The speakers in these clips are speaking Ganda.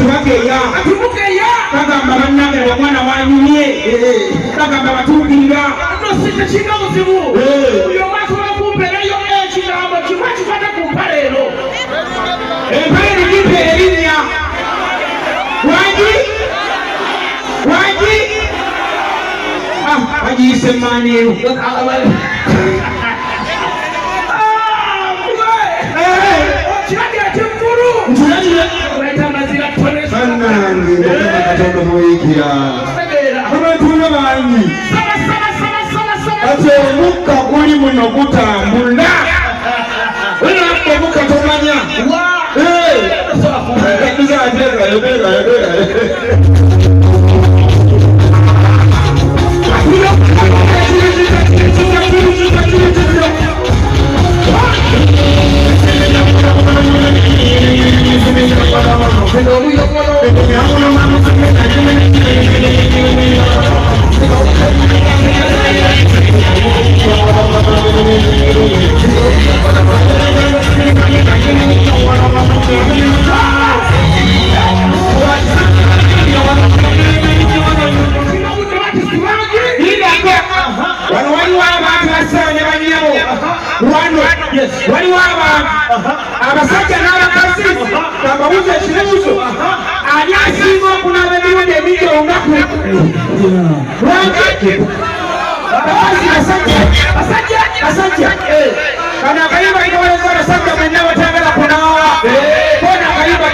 bageya bagamba bannange omwana wanyumye bagamba batukirira nosikekika muzibu oyo mwasobola kumpeerayo ekigambo kimu ekikwata ku mpale eno empale negimpe erinnya wangi bagiyise maani eno kiragiro ky'eggulu leta mazira bannange Katonda muyikira abatunda bangi ate omukka guli muno gutambula olabba omukka tomanya waliwo abantu abasajja n'abakazi bababuuza ekibuuzo ani asinga okunaaba emirundi emingi olunaku lwaki basajja kano akayimba kinowoleza abasajja mwenna batagala kunaaba kona akayimba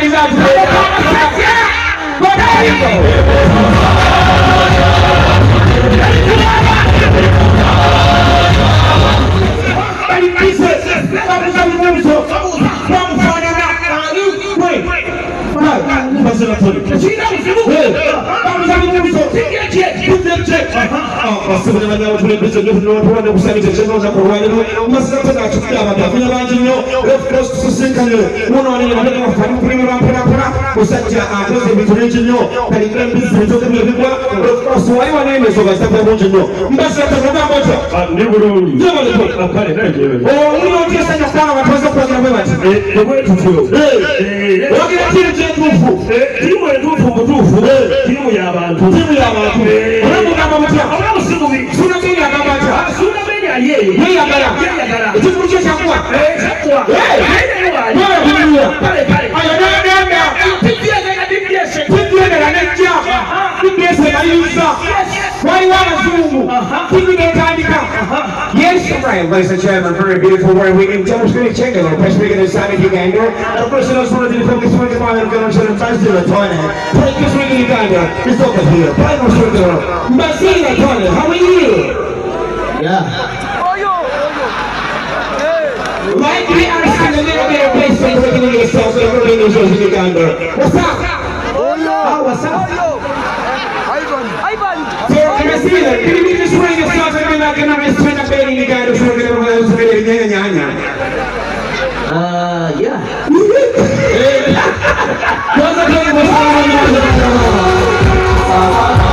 timu y'abantu olabugamba mutya sunabeni agambata sunabeni aliyeyo yeyagala ekikulu kyo kyakuwa tibyegala nejja tibyese mayinza waliwo abazungu tibi netandika. Yes, right, ladies and gentlemen, very beautiful word. We can demonstrate check a little bit. Speaking of Sonic Uganda, of course, those one of the focus on the mind of going to the fast in the toilet. Take this ring in Uganda. It's over here. Buy no sugar. Masina toilet. How are you? Yeah. Might be asking a little bit of place for breaking into yourselves and everybody knows in Uganda. What's up? Oh, what's up? So, can I see that? Can you just ring yourself and be like, I'm just trying to bait in Uganda so we're going to go to the yeah. What's up,